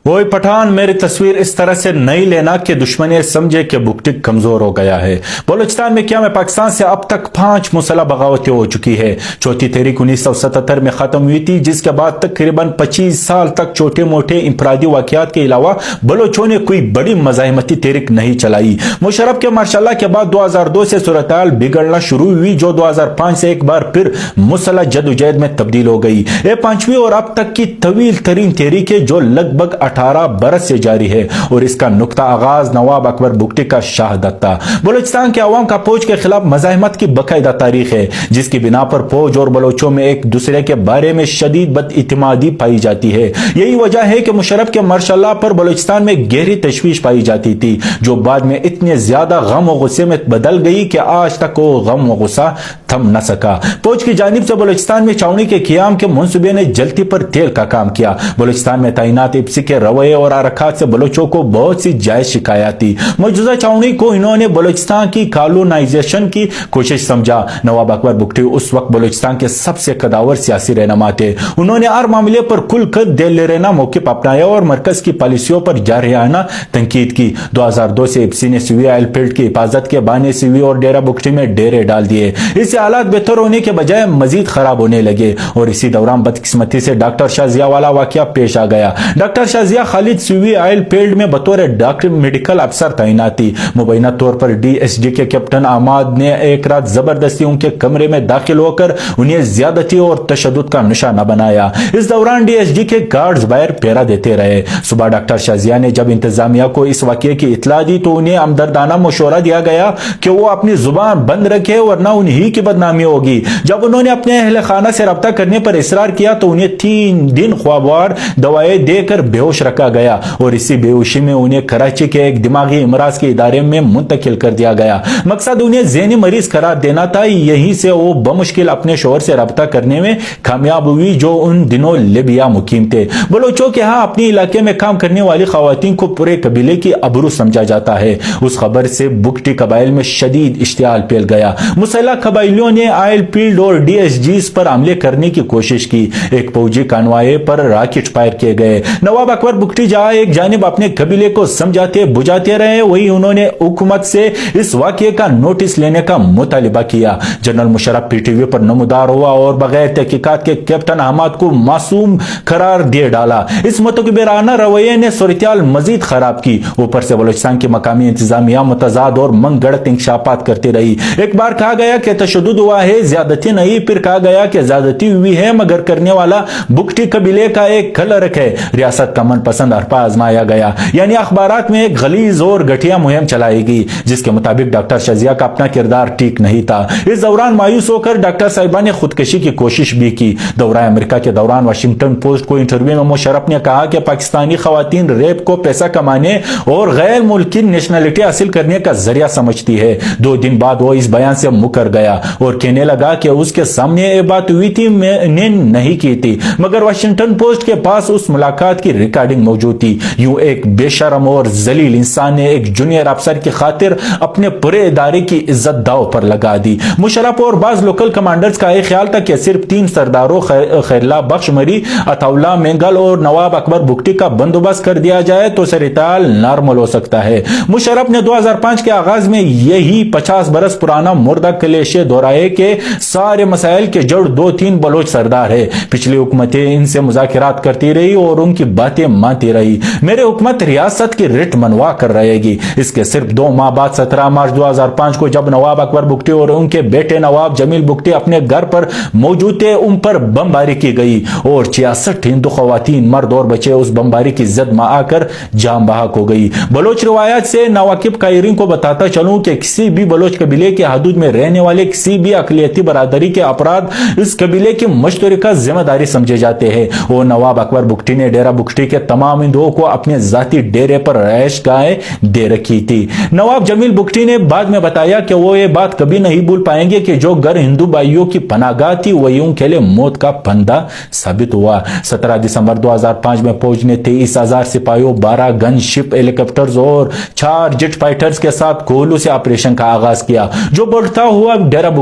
وہی پٹھان میری تصویر اس طرح سے نہیں لینا کہ دشمن سمجھے کہ بگٹی کمزور ہو گیا ہے۔ بلوچستان میں قیام پاکستان سے اب تک 5 مسلح بغاوتیں ہو چکی ہے۔ چوتھی تحریک 1977 میں ختم ہوئی تھی، جس کے بعد تقریباً 25 سال تک چھوٹے موٹے انفرادی واقعات کے علاوہ بلوچوں نے کوئی بڑی مزاحمتی تحریک نہیں چلائی۔ مشرف کے ماشاء اللہ کے بعد 2002 سے صورتحال بگڑنا شروع ہوئی، جو 2005 سے ایک بار پھر مسلح جدوجہد میں تبدیل ہو گئی۔ یہ 5ویں اور اب تک کی طویل ترین تحریک ہے، جو لگ بھگ 18 برس سے جاری ہے، اور اس کا نقطہ آغاز نواب اکبر بگٹی کا شہادت تھا۔ بلوچستان کے عوام کا فوج کے خلاف مزاحمت کی باقاعدہ تاریخ ہے، جس کی بنا پر فوج اور بلوچوں میں ایک دوسرے کے بارے میں شدید بد اعتمادی پائی جاتی ہے۔ یہی وجہ ہے کہ مشرف کے مارشاء اللہ پر بلوچستان میں گہری تشویش پائی جاتی تھی، جو بعد میں اتنے زیادہ غم و غصے میں بدل گئی کہ آج تک وہ غم و غصہ تھم نہ سکا۔ فوج کی جانب سے بلوچستان میں چھاؤنی کے قیام کے منصوبے نے جلتی پر تیل کا کام کیا۔ بلوچستان میں تعینات ایپسی کے رویے اور حرکات سے بلوچوں کو بہت سی جائز شکایات تھی۔ موجودہ چھاؤنی کو انہوں نے بلوچستان کی کالونائزیشن کی کوشش سمجھا۔ نواب اکبر بگٹی اس وقت بلوچستان کے سب سے قداور سیاسی رہنما تھے۔ انہوں نے ہر معاملے پر کھل کر دلیرانہ موقف اپنایا اور مرکز کی پالیسیوں پر جارحانہ تنقید کی۔ 2002 سے ایپسی نے سوی آئل فیلڈ کی حفاظت کے بہانے سوی اور ڈیرہ بگٹی میں ڈیرے ڈال دیے۔ اس سے حالات بہتر ہونے کے بجائے مزید خراب ہونے لگے، اور اسی دوران بدقسمتی سے ڈاکٹر شاہ ضیاء والا واقعہ پیش آ گیا۔ ڈاکٹر شاہ ضیاء خالد سوی آئل فیلڈ میں بطور ڈاکٹر میڈیکل افسر تعینات تھی۔ مبینہ طور پر ڈی ایس ڈی کے کیپٹن احمد نے ایک رات زبردستی ان کے کمرے میں داخل ہو کر انہیں زیادتی اور تشدد کا نشانہ بنایا۔ اس دوران ڈی ایس ڈی کے گارڈز باہر پہرا دیتے رہے۔ صبح ڈاکٹر شاہ ضیاء نے جب انتظامیہ کو اس واقعے کی اطلاع دی تو انہیں ہمدردانہ مشورہ دیا گیا کہ وہ اپنی زبان بند رکھے ورنہ انہی کی بدنامی ہوگی۔ جب انہوں نے اپنے اہل خانہ سے رابطہ کرنے پر اصرار کیا تو انہیں 3 دن خوابوار دوائیں دے کر بے ہوش رکھا گیا، اور اسی بے ہوشی میں انہیں کراچی کے ایک دماغی امراض کے ادارے میں منتقل کر دیا گیا۔ مقصد انہیں ذہنی مریض قرار دینا تھا۔ یہیں سے وہ بمشکل اپنے شوہر سے رابطہ کرنے میں کامیاب ہوئی، جو ان دنوں لیبیا مقیم تھے۔ بلوچوں کے ہاں اپنے علاقے میں کام کرنے والی خواتین کو پورے قبیلے کی ابرو سمجھا جاتا ہے۔ اس خبر سے بگٹی قبائل میں شدید اشتعال پھیل گیا۔ مسلح قبائلیوں نے آئل فیلڈ اور ڈی ایس جیز پر حملے کرنے کی کوشش کی۔ ایک فوجی کانوائے پر راکٹ فائر کیے گئے۔ نواب اکبر بگٹی جہاں ایک جانب اپنے قبیلے کو سمجھاتے بجھاتے رہے، وہی انہوں نے حکومت سے اس واقعے کا نوٹس لینے کا مطالبہ کیا۔ General Musharraf P T V پر نمودار ہوا اور بغیر تحقیقات کے کیپٹن احمد کو معصوم قرار دے ڈالا۔ اس متکبرانہ رویے نے صورتحال مزید خراب کی۔ اوپر سے بلوچستان کی مقامی انتظامیہ متضاد اور من گڑت انکشافات کرتی رہی۔ ایک بار کہا گیا کہ تشدد ہوا ہے، زیادتی نہیں، پھر کہا گیا کہ زیادتی ہوئی ہے مگر کرنے والا بگٹی قبیلے کا ایک کلرک ہے۔ ریاست کا من پسند حرفہ آزمایا گیا، یعنی اخبارات میں ایک غلیظ اور گھٹیا مہم چلائی گئی، جس کے مطابق ڈاکٹر شاہ ضیاء کا اپنا کردار ٹھیک نہیں تھا۔ اس دوران مایوس ہو کر ڈاکٹر صاحبہ نے خودکشی کی کوشش بھی کی۔ دورہ امریکہ کے دوران واشنگٹن پوسٹ کو انٹرویو میں مشرف نے کہا کہ پاکستانی خواتین ریپ کو پیسہ کمانے اور غیر ملکی نیشنلٹی حاصل کرنے کا ذریعہ سمجھتی ہے۔ 2 دن بعد وہ اس بیان سے مکر گیا اور کہنے لگا کہ اس کے سامنے یہ بات ہوئی تھی، میں نے نہیں کی تھی، مگر واشنگٹن پوسٹ کے پاس اس ملاقات کی ریکارڈنگ موجود تھی۔ یوں ایک بے شرم اور ذلیل انسان نے ایک جونیئر افسر کی خاطر اپنے پورے ادارے کی عزت داؤ پر لگا دی۔ مشرف اور بعض لوکل کمانڈرز کا ایک خیال تھا کہ صرف 3 سرداروں خیراللہ بخش مری، عطا اللہ مینگل اور نواب اکبر بگٹی کا بندوبست کر دیا جائے تو صورتحال نارمل ہو سکتا ہے۔ مشرف نے 2005 کے آغاز میں یہی 50 برس پرانا مردہ کلیشے دہرائے کہ سارے مسائل کے جڑ 2-3 بلوچ سردار ہے۔ پچھلی حکومتیں ان سے مذاکرات کرتی رہی اور ان کی باتیں مانتی رہی۔ میرے حکومت ریاست کی رٹ منوا کر رہے گی۔ اس کے صرف 2 ماہ بعد 17 مارچ 2005 کو جب نواب اکبر بگٹی اور ان کے بیٹے نواب جمیل بگٹی اپنے گھر پر موجود تھے، ان پر بمباری کی گئی اور 66 ہندو خواتین، مرد اور بچے اس بمباری کی زد میں آ کر جان بحق ہو گئی۔ بلوچ روایات سے ناواقف قائرین کو بتاتا چلوں کہ کسی بھی بلوچ قبیلے کے حدود میں رہنے والے کسی بھی اقلیتی برادری کے افراد اس قبیلے کی مشترکہ ذمہ داری سمجھے جاتے ہیں۔ اور نواب اکبر بگٹی نے ڈیرہ بگٹی کے تمام ہندوؤں کو اپنے ذاتی ڈیرے پر رہائش گاہیں دے رکھی تھی۔ نواب جمیل بگٹی نے بعد میں بتایا کہ وہ یہ بات کبھی نہیں بھول پائیں گے کہ جو گھر ہندو بھائیوں کی پناہ گاہ تھی وہی ان کے لیے موت کا پھندا ثابت ہوا۔ 17 دسمبر 2005 میں فوج نے 23,000 سپاہیوں، 12 گن شپ ہیلی کاپٹرز اور 4 جیٹ فائٹرز کے ساتھ کوہلو سے آپریشن کا آغاز کیا، جو بڑھتا ہوا ڈیرہ